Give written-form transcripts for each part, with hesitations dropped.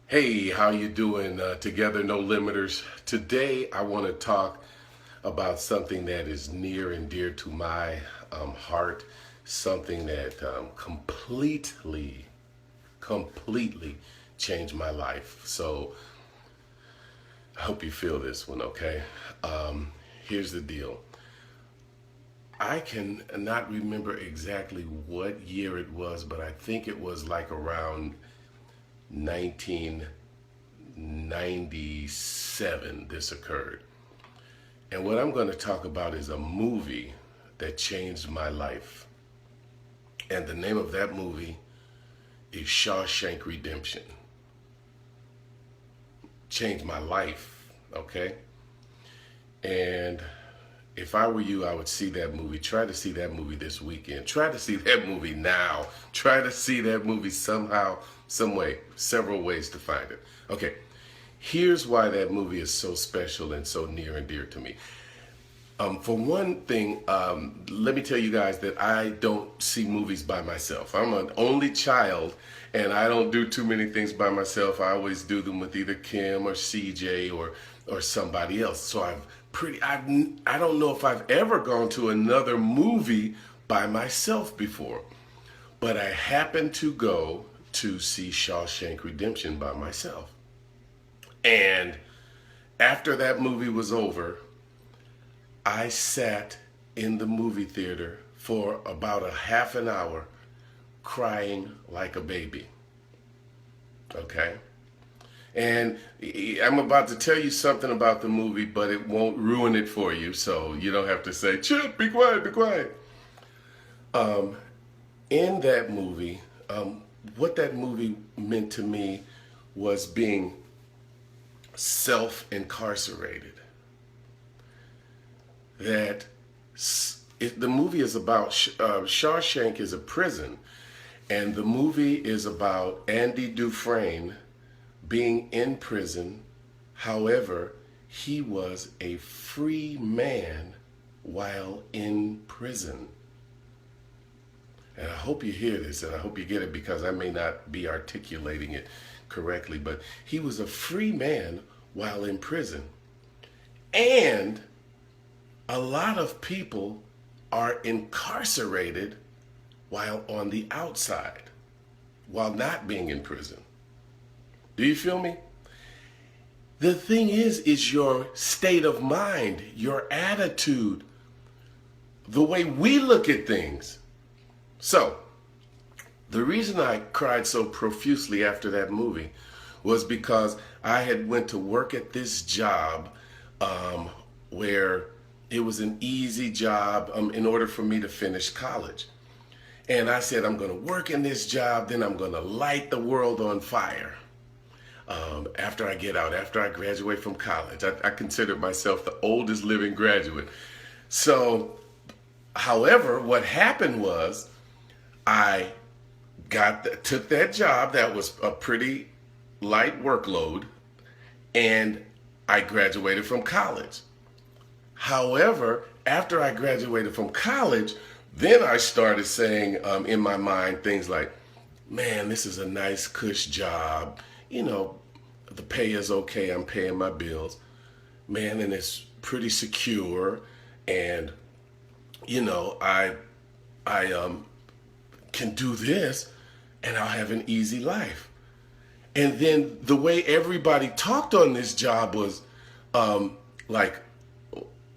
Hey, how you doing? Together No Limiters. Today I want to talk about something that is near and dear to my heart, something that completely changed my life. So I hope you feel this one, okay? Here's the deal. I can not remember exactly what year it was, but I think it was like around 1997 this occurred. And what I'm going to talk about is a movie that changed my life. And the name of that movie is Shawshank Redemption. Changed my life, okay? And if I were you, I would see that movie. Try to see that movie this weekend. Try to see that movie now. Try to see that movie somehow, some way, several ways to find it. Okay, here's why that movie is so special and so near and dear to me. For one thing, let me tell you guys that I don't see movies by myself. I'm an only child, and I don't do too many things by myself. I always do them with either Kim or CJ or somebody else. So I don't know if I've ever gone to another movie by myself before, but I happened to go to see Shawshank Redemption by myself. And after that movie was over, I sat in the movie theater for about a half an hour crying like a baby. Okay? And I'm about to tell you something about the movie, but it won't ruin it for you, so you don't have to say, Chip, be quiet, be quiet. In that movie, what that movie meant to me was being self incarcerated. That the movie is about Shawshank is a prison, and the movie is about Andy Dufresne being in prison. However, he was a free man while in prison. And I hope you hear this and I hope you get it because I may not be articulating it correctly, but he was a free man while in prison. And a lot of people are incarcerated while on the outside, while not being in prison. Do you feel me? The thing is your state of mind, your attitude, the way we look at things. So, the reason I cried so profusely after that movie was because I had went to work at this job where it was an easy job in order for me to finish college. And I said, I'm going to work in this job, then I'm going to light the world on fire. After I get out, after I graduate from college, I consider myself the oldest living graduate. So, however, what happened was I took that job that was a pretty light workload, and I graduated from college. However, after I graduated from college, then I started saying in my mind things like, man, this is a nice cush job. You know, the pay is okay. I'm paying my bills. Man, and it's pretty secure. And, you know, I can do this and I'll have an easy life. And then the way everybody talked on this job was like,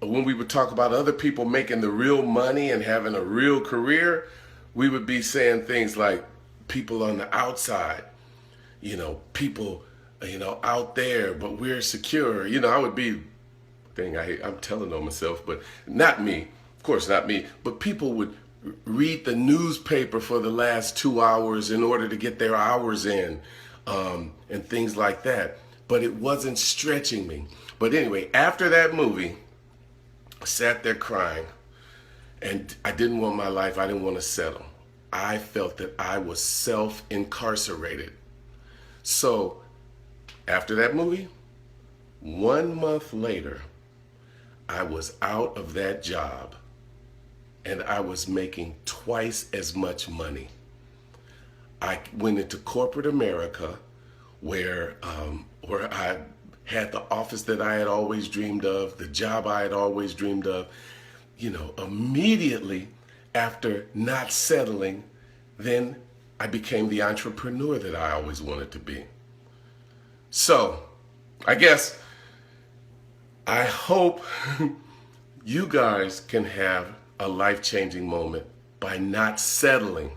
when we would talk about other people making the real money and having a real career, we would be saying things like people on the outside, you know, people, you know, out there, but we're secure. You know, I would be, I'm telling on myself, but not me, of course not me, but people would read the newspaper for the last 2 hours in order to get their hours in and things like that. But it wasn't stretching me. But anyway, after that movie, I sat there crying, and I didn't want my life. I didn't want to settle. I felt that I was self-incarcerated. So after that movie, 1 month later, I was out of that job, and I was making twice as much money. I went into corporate America where I had the office that I had always dreamed of, the job I had always dreamed of. You know, immediately after not settling, then I became the entrepreneur that I always wanted to be. So, I guess I hope you guys can have a life-changing moment by not settling,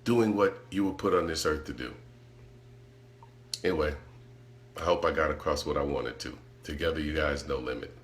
doing what you were put on this earth to do. Anyway, I hope I got across what I wanted to. Together, you guys, no limit.